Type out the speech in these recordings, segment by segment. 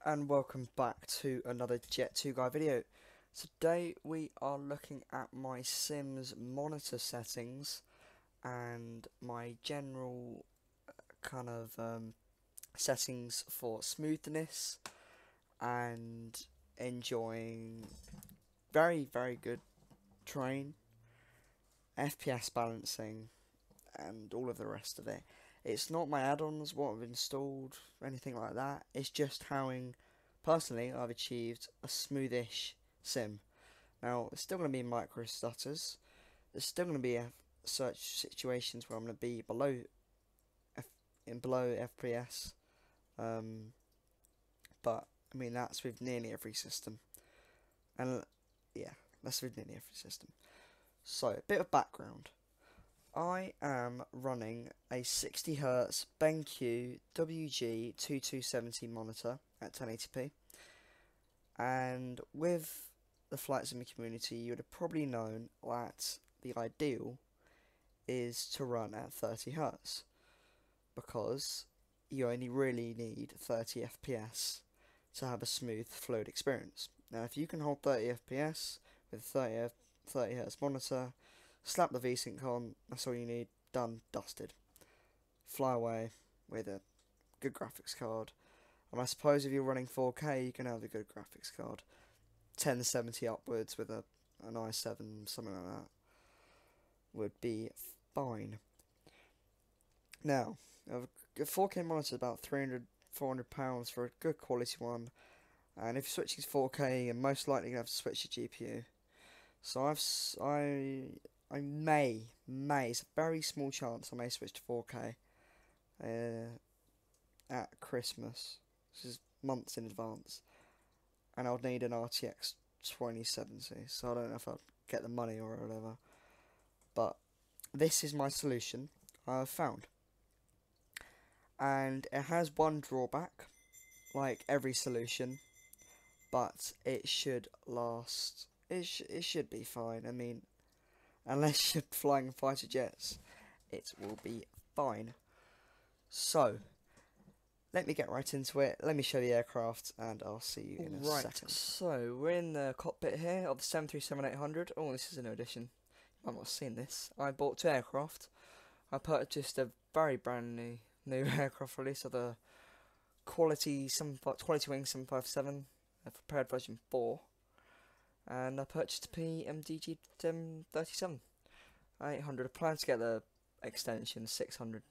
And welcome back to another Jet 2 Guy video. Today we are looking at my Sims monitor settings and my general kind of settings for smoothness and enjoying very good terrain, FPS balancing and all of the rest of it. It's not my add-ons, what I've installed, anything like that. It's just how, personally, I've achieved a smoothish sim. Now, there's still going to be micro stutters. There's still going to be such situations where I'm going to be below FPS. But I mean that's with nearly every system. And yeah, that's with nearly every system. So, a bit of background. I am running a 60Hz BenQ WG2270 monitor at 1080p, and with the Flight Sim community you would have probably known that the ideal is to run at 30Hz because you only really need 30 FPS to have a smooth fluid experience. Now if you can hold 30 FPS with a 30Hz monitor, slap the VSync on, that's all you need, done, dusted. Fly away with a good graphics card. And I suppose if you're running 4K, you can have a good graphics card. 1070 upwards with an i7, something like that, would be fine. Now, a 4K monitor is about £300–400 for a good quality one. And if you're switching to 4K, you're most likely going to have to switch your GPU. So I may, it's a very small chance I may switch to 4K at Christmas. This is months in advance. And I'll need an RTX 2070, so I don't know if I'll get the money or whatever. But this is my solution I've found. And it has one drawback, like every solution, but it should last. It should be fine. I mean, unless you're flying fighter jets, it will be fine. So, let me get right into it. Let me show the aircraft, and I'll see you in a second. So, we're in the cockpit here of the 737-800. Oh, this is a new edition. I've not seen this. I bought two aircraft. I purchased a very brand new aircraft release of the Quality Wing 757, prepared version 4. And I purchased a PMDG 37 800. I plan to get the extension 600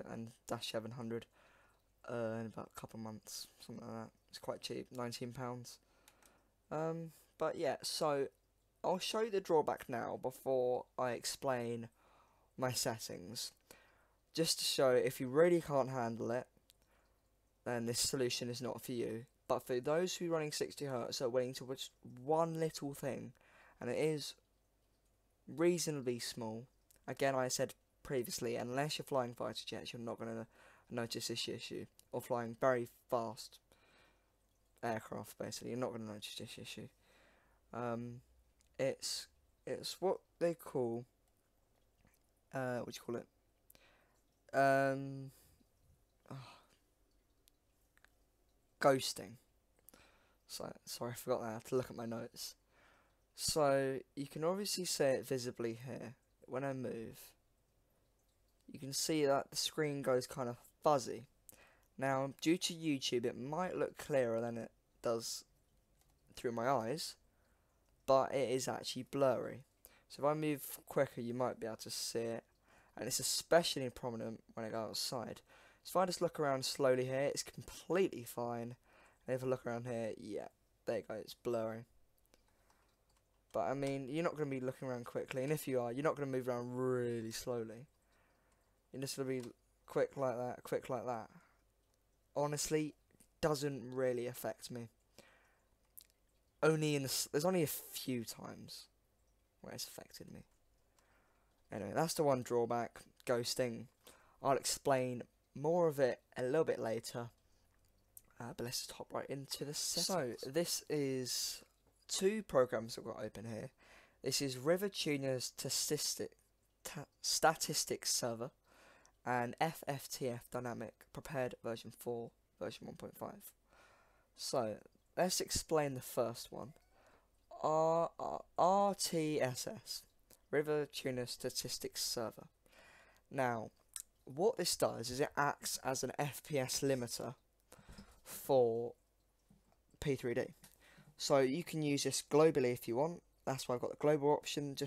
and -700 in about a couple of months, something like that. It's quite cheap, £19. But yeah, so I'll show you the drawback now before I explain my settings, just to show if you really can't handle it, then this solution is not for you. But for those who are running 60Hz are willing to watch one little thing, and it is reasonably small. Again, I said previously, unless you're flying fighter jets, you're not going to notice this issue. Or flying very fast aircraft, basically, you're not going to notice this issue. It's what they call, what do you call it? Ghosting. So sorry, I forgot that. I have to look at my notes. So you can obviously see it visibly here. When I move, you can see that the screen goes kind of fuzzy. Now, due to YouTube, it might look clearer than it does through my eyes, but it is actually blurry. So if I move quicker, you might be able to see it, and it's especially prominent when I go outside. So if I just look around slowly here, it's completely fine. And if I look around here, yeah, there you go, it's blurry. But I mean, you're not going to be looking around quickly, and if you are, you're not going to move around really slowly. You're just going to be quick like that, quick like that. Honestly, doesn't really affect me. There's only a few times where it's affected me. Anyway, that's the one drawback, ghosting. I'll explain more of it a little bit later. But let's just hop right into the settings. So, this is two programs I've got open here. This is River Tuner's Statistics Server and FFTF Dynamic Prepared version 4, version 1.5. So let's explain the first one. RTSS, River Tuner Statistics Server. Now, what this does is it acts as an FPS limiter for P3D. So you can use this globally if you want. That's why I've got the global option,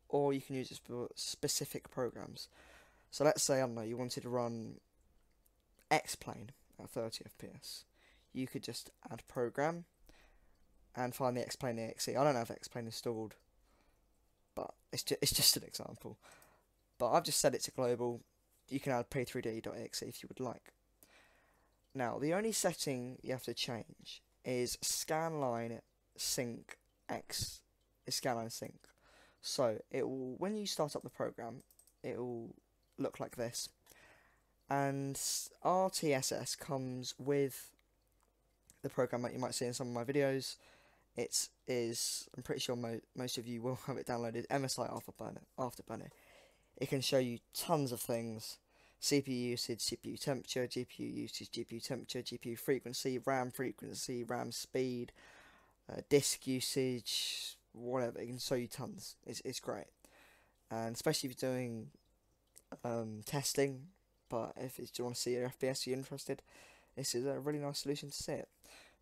or you can use this for specific programs. So let's say, I don't know, you wanted to run X-Plane at 30 FPS. You could just add program and find the X-Plane exe. I don't have X-Plane installed, but it's just an example. But I've just set it to global. You can add P3D.exe if you would like. Now, the only setting you have to change is Scanline sync X. Is Scanline sync. So it will, when you start up the program, it will look like this. And RTSS comes with the program that you might see in some of my videos. It is, I'm pretty sure most of you will have it downloaded, MSI Afterburner. It can show you tons of things: CPU usage, CPU temperature, GPU usage, GPU temperature, GPU frequency, RAM speed, disk usage, whatever. It can show you tons. It's great, and especially if you're doing testing. But if you want to see your FPS, you're interested, this is a really nice solution to see it.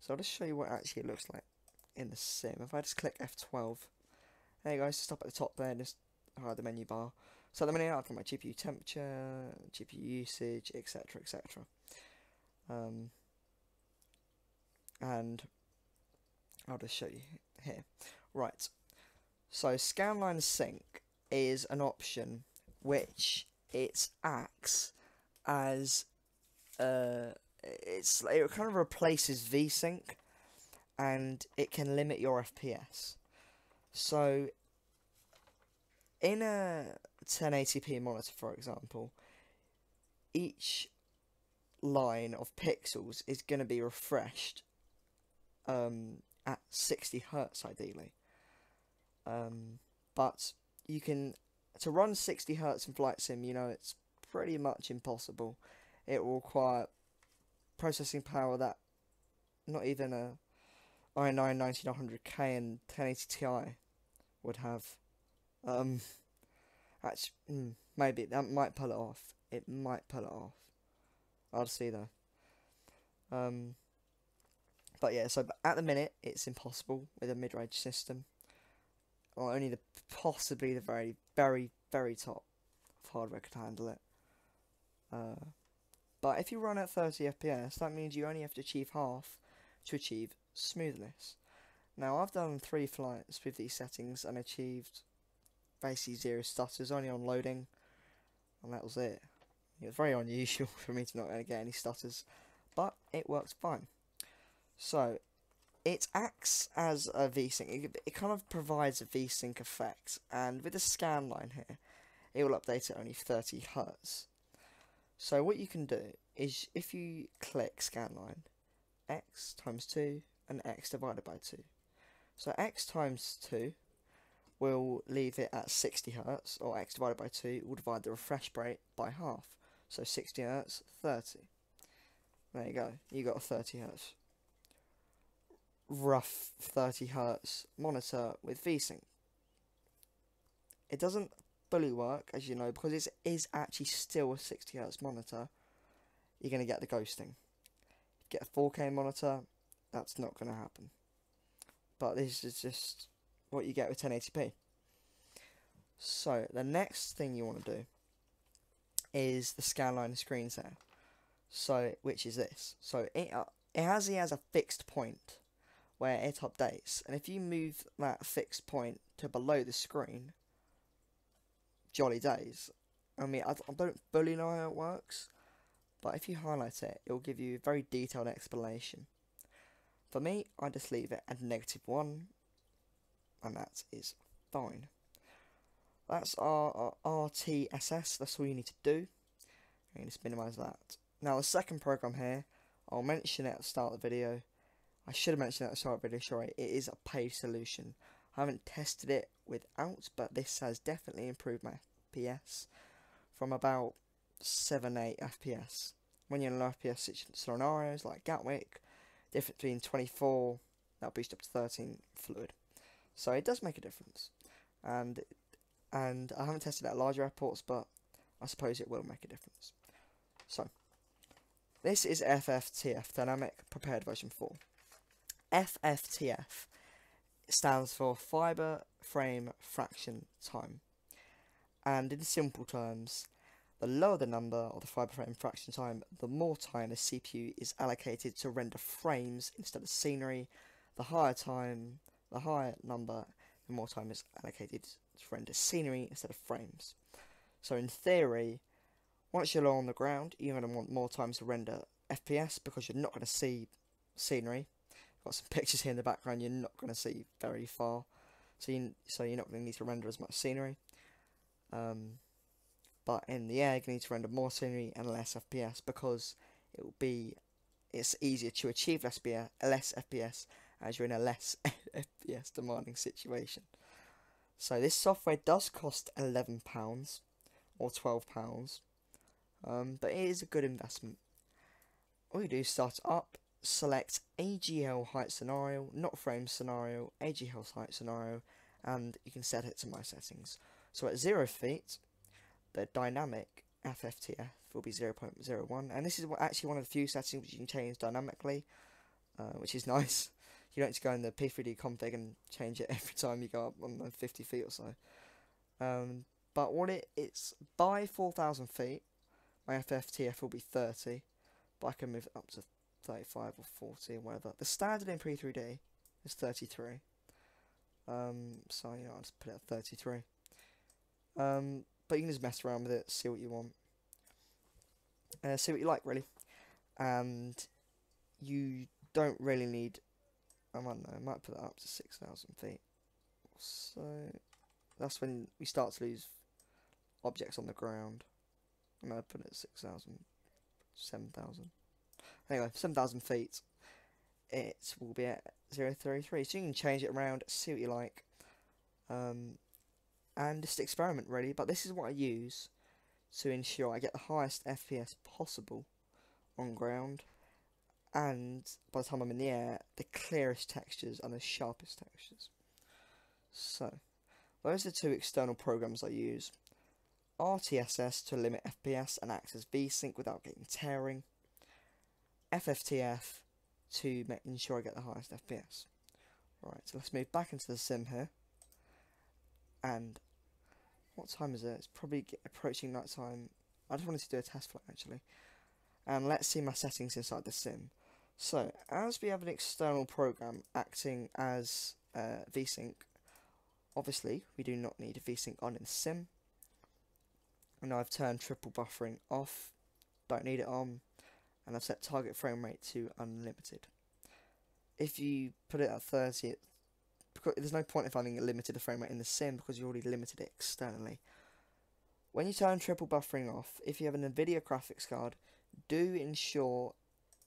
So I'll just show you what it actually looks like in the sim. If I just click F12, there you go, just up at the top there, just hide the menu bar. So at the minute I've got my GPU temperature, GPU usage, etc, etc. And I'll just show you here. Right, so Scanline Sync is an option which it acts as it kind of replaces VSync, and it can limit your FPS. So in a 1080p monitor, for example, each line of pixels is going to be refreshed at 60 Hz ideally. But you can, to run 60 Hz in Flight Sim, you know, it's pretty much impossible. It will require processing power that not even a i9-19900K and 1080 Ti would have. Actually, maybe that might pull it off. It might pull it off. I'll see though. But yeah, so at the minute it's impossible with a mid-range system, or only possibly the very, very, very top of hardware could handle it. But if you run at 30 FPS, that means you only have to achieve half to achieve smoothness. Now, I've done 3 flights with these settings and achieved basically 0 stutters, only on loading, and that was it. It was very unusual for me to not get any stutters, but it works fine. So, it acts as a VSync. It kind of provides a VSync effect, and with the Scanline here, it will update at only 30 Hz. So what you can do is, if you click Scanline, x times 2 and x divided by 2. So x times 2 will leave it at 60 Hz, or x divided by 2 will divide the refresh rate by half. So 60 Hz, 30. There you go, you got a 30 Hz. Rough 30 Hz monitor with VSync. It doesn't fully work, as you know, because it is actually still a 60 Hz monitor. You're going to get the ghosting. Get a 4K monitor, that's not going to happen. But this is just what you get with 1080p. So the next thing you want to do is the Scanline screen share. So, which is this. So it has a fixed point where it updates, and if you move that fixed point to below the screen, jolly days. I mean, I don't fully know how it works, but if you highlight it, it will give you a very detailed explanation. For me, I just leave it at -1, and that is fine. That's our RTSS, that's all you need to do. And just minimise that. Now the second program here, I'll mention it at the start of the video. I should have mentioned it at the start of the video, sorry. It is a paid solution. I haven't tested it without, but this has definitely improved my FPS from about 7-8 FPS. When you're in low FPS scenarios like Gatwick, difference between 24, that'll boost up to 13 fluid. So it does make a difference. And I haven't tested it at larger airports, but I suppose it will make a difference. So, this is FFTF, Dynamic Prepared version 4. FFTF stands for Fibre Frame Fraction Time. And in simple terms, the lower the number of the fibre frame fraction time, the more time the CPU is allocated to render frames instead of scenery. The higher number, the more time is allocated to render scenery instead of frames. So in theory, once you're low on the ground, you're going to want more time to render FPS because you're not going to see scenery. I've got some pictures here in the background, you're not going to see very far. So you're not going to need to render as much scenery. But in the air, you need to render more scenery and less FPS because it's easier to achieve less FPS as you're in a less FPS demanding situation. So this software does cost £11 or £12, but it is a good investment. All you do is start up, select AGL height scenario, not frame scenario, AGL height scenario, and you can set it to my settings. So at 0 feet, the dynamic FFTF will be 0.01, and this is actually one of the few settings which you can change dynamically, which is nice. You don't have to go in the P3D config and change it every time you go up on 50 feet or so. But what it's by 4,000 feet, my FFTF will be 30, but I can move it up to 35 or 40 or whatever. The standard in P3D is 33. So I'll just put it at 33. But you can just mess around with it, see what you want, see what you like really, and you don't really need. I might put that up to 6,000 feet. So that's when we start to lose objects on the ground. I'm gonna put it at 6,000, 7,000. Anyway, 7,000 feet. It will be at 0.33. So you can change it around, see what you like. And just experiment really, but this is what I use to ensure I get the highest FPS possible on ground, and by the time I'm in the air, the clearest textures and the sharpest textures. So those are two external programs I use: RTSS to limit FPS and act as VSync without getting tearing, FFTF to ensure I get the highest FPS. Right, so let's move back into the sim here. And what time is it? It's probably approaching night time. I just wanted to do a test flight actually. And let's see my settings inside the sim. So, as we have an external program acting as VSync, obviously we do not need a VSync on in the sim. And I've turned triple buffering off, don't need it on, and I've set target frame rate to unlimited. If you put it at 30, because there's no point in having limited the frame rate in the sim because you already limited it externally. When you turn triple buffering off, if you have an NVIDIA graphics card, do ensure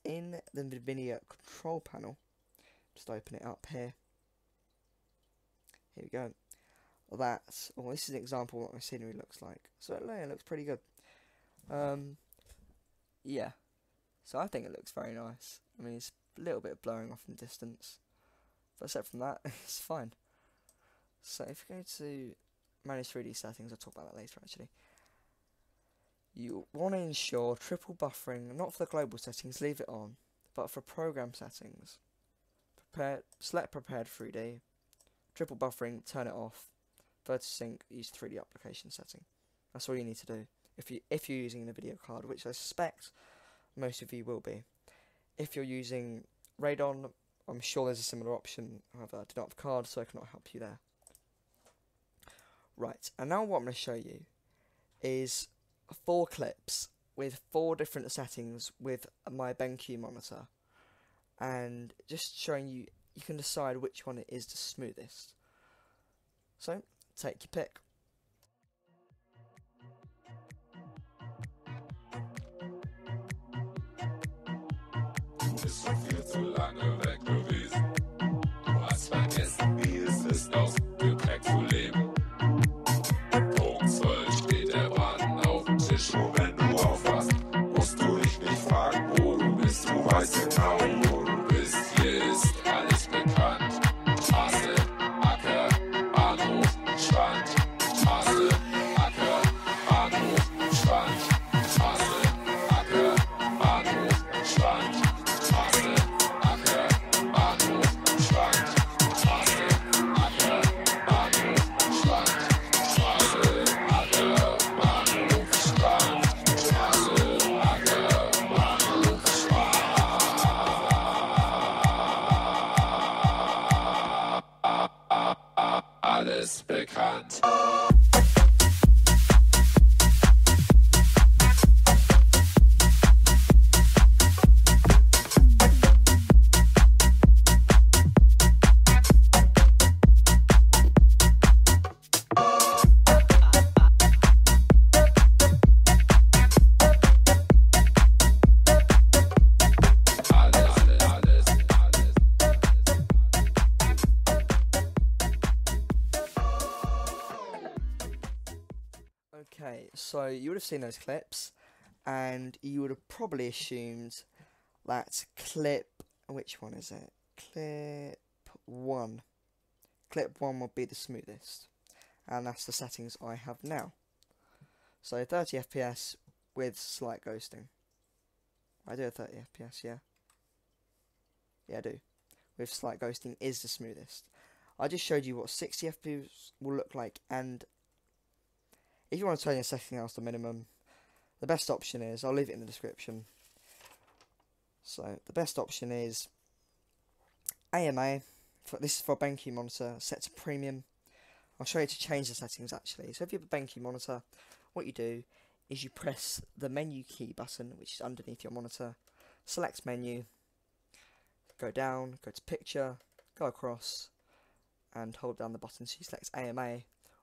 in the NVIDIA control panel, just open it up here. Here we go. This is an example of what my scenery looks like. So it looks pretty good. Yeah. So I think it looks very nice. I mean, it's a little bit of blurring off in the distance. But except from that, it's fine. So if you go to manage 3D settings, I'll talk about that later actually. You want to ensure triple buffering, not for the global settings, leave it on, but for program settings. Select prepared 3D, triple buffering, turn it off, VertiSync, use 3D application setting. That's all you need to do if you're using a video card, which I suspect most of you will be. If you're using Radon, I'm sure there's a similar option, however I do not have a card, so I cannot help you there. Right, and now what I'm going to show you is 4 clips with 4 different settings with my BenQ monitor, and just showing you, you can decide which one it is the smoothest. So, take your pick. Du bist schon viel zu lange weg gewesen. Du hast vergessen, wie es ist, ausgeprägt zu leben. Punkt 12 steht der Braten auf dem Tisch. Und wenn du aufwachst, musst du dich nicht fragen, wo du bist. Du weißt genau, wo du bist. ist bekannt. Okay, so you would have seen those clips, and you would have probably assumed that which one is it? Clip 1. Clip 1 will be the smoothest, and that's the settings I have now. So 30 FPS with slight ghosting. I do a 30 FPS, yeah. Yeah, I do. With slight ghosting is the smoothest. I just showed you what 60 FPS will look like, and if you want to turn your setting else to minimum, the best option is, I'll leave it in the description. So the best option is AMA. This is for a BenQ monitor, set to premium. I'll show you to change the settings actually. So if you have a BenQ monitor, what you do is you press the menu key button, which is underneath your monitor, select menu, go down, go to picture, go across, and hold down the button so you select AMA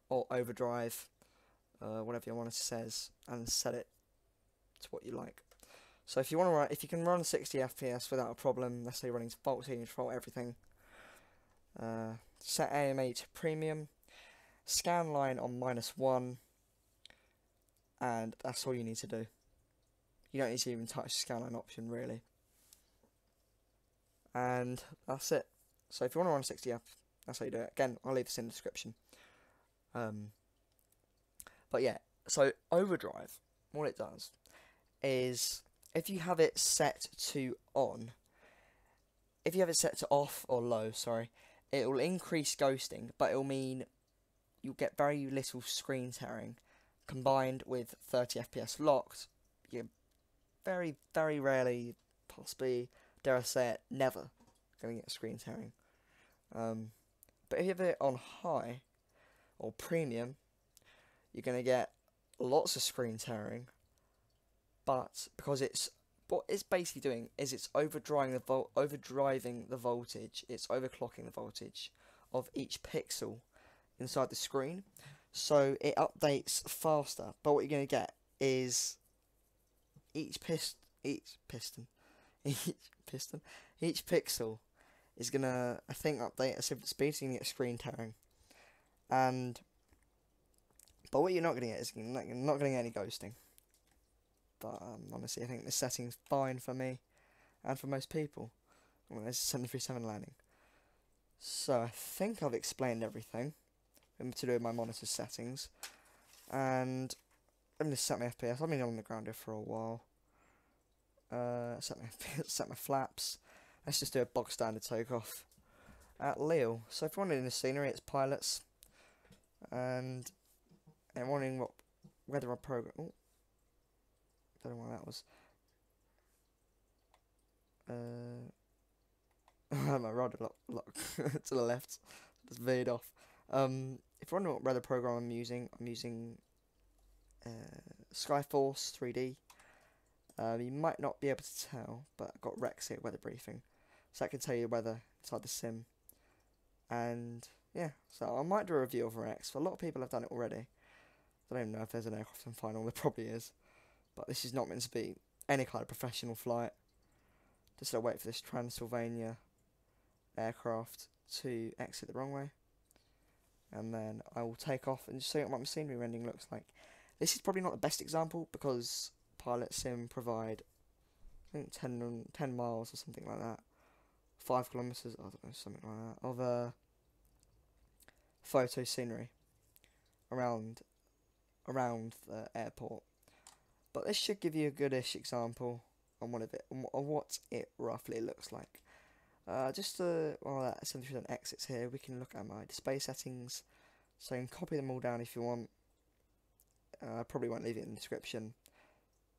or overdrive, whatever your monitor says, and set it to what you like. So if you want to run, if you can run 60 FPS without a problem, let's say you're running default, so you default everything. Set AMA to premium, Scanline on -1, and that's all you need to do. You don't need to even touch the Scanline option really. And that's it. So if you want to run 60 FPS, that's how you do it. Again, I'll leave this in the description. But yeah, so overdrive, what it does is, if you have it set to on, if you have it set to off or low, sorry, it will increase ghosting, but it will mean you'll get very little screen tearing. Combined with 30 FPS locked, you're very, very rarely, possibly, dare I say it, never going to get screen tearing. But if you have it on high or premium, you're going to get lots of screen tearing, but because what it's basically doing is it's overdriving the voltage, it's overclocking the voltage of each pixel inside the screen, so it updates faster. But what you're going to get is each pixel is going to, I think, update at different speeds, so you can get screen tearing. But what you're not going to get is you're not going to get any ghosting. But honestly, I think this setting's fine for me and for most people. Well, there's a 737 landing. So I think I've explained everything to do with my monitor settings. And I'm going to set my FPS. I've been on the ground here for a while. Set my FPS, set my flaps. Let's just do a bog standard takeoff at Lille. So if you're wondering in the scenery, it's pilots. And I'm wondering what weather I program. Oh, don't know why that was. I had my rod lock to the left, just veered off. If you're wondering what weather program I'm using Skyforce 3D. You might not be able to tell, but I've got Rex here, weather briefing, so I can tell you the weather inside the sim. And yeah, so I might do a review of Rex. A lot of people have done it already. I don't even know if there's an aircraft on final. There probably is, but this is not meant to be any kind of professional flight. Just wait for this Transylvania aircraft to exit the runway, and then I will take off and just show you what my scenery rendering looks like. This is probably not the best example because Pilot Sim provide, I think, 10 miles or something like that, 5 kilometers, I don't know, something like that, of photo scenery around the airport. But this should give you a goodish example on what it roughly looks like. While that 737 exits here, we can look at my display settings. So you can copy them all down if you want. I probably won't leave it in the description.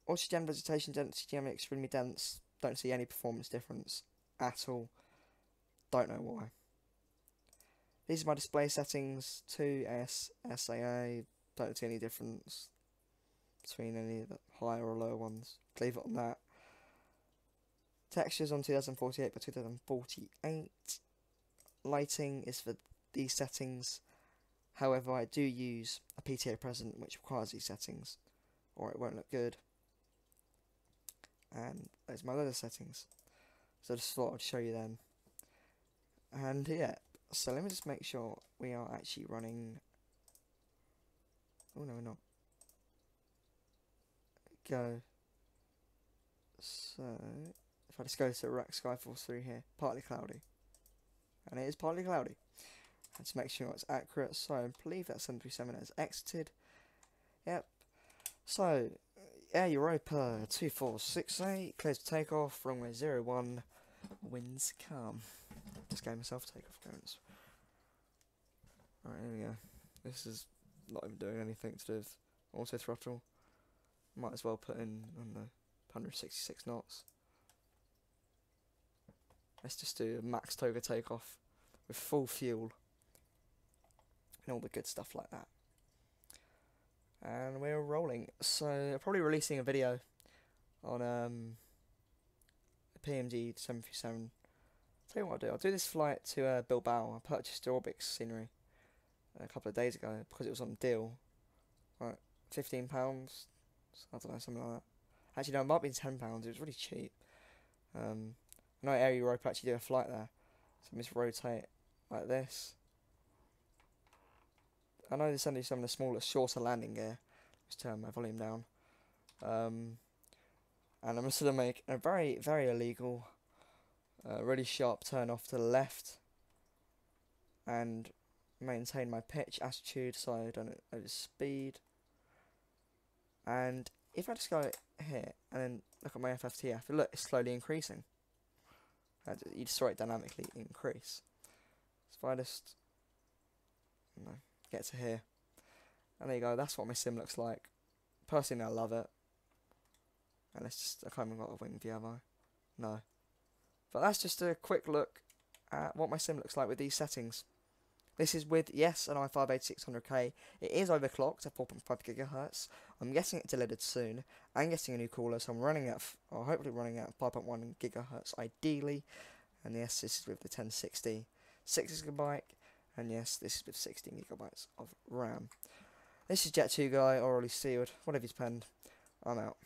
Autogen vegetation density, extremely dense. Don't see any performance difference at all. Don't know why. These are my display settings, 2S, SAA, don't see any difference between any of the higher or lower ones. Leave it on that. Textures on 2048 by 2048. Lighting is for these settings. However, I do use a PTA present which requires these settings, or it won't look good. And there's my other settings. So I just thought I'd show you them. And yeah, so let me just make sure we are actually running. Oh no, we're not. Go. So if I just go to Rack Skyforce 3 here, partly cloudy. And it is partly cloudy. Let's make sure it's accurate. So I believe that 737 has exited. Yep. So Air Europa 2468 clears for takeoff. Runway 01. Winds calm. Just gave myself takeoff clearance. Right, here we go. This is not even doing anything to do with auto throttle. Might as well put in, I don't know, 166 knots. Let's just do a max toga takeoff with full fuel and all the good stuff like that. And we're rolling. So I'm probably releasing a video on PMG 737. Tell you what I'll do. I'll do this flight to Bilbao. I purchased the Orbix scenery a couple of days ago because it was on deal. Like £15. I don't know, something like that. Actually, no, it might be £10. It was really cheap. I know Air Europa actually do a flight there. So I'm just rotate like this. I know there's only some of the smaller, shorter landing gear. Just turn my volume down. And I'm just going to make a very, very illegal, really sharp turn off to the left. And maintain my pitch, attitude, so I don't overspeed. And if I just go here and then look at my FFTF, look, it's slowly increasing. You just saw it dynamically increase. So if I just get to here, and there you go, that's what my sim looks like. Personally, I love it. And let's just, I can't even got a wing view, have I? No. But that's just a quick look at what my sim looks like with these settings. This is with, yes, an i5-8600K. It is overclocked at 4.5 GHz. I'm getting it delivered soon. I'm getting a new cooler, so I'm running at, or hopefully running at 5.1 GHz ideally. And yes, this is with the 1060 6GB. And yes, this is with 16GB of RAM. This is Jet2 Guy, orally sealed. Whatever you penned, I'm out.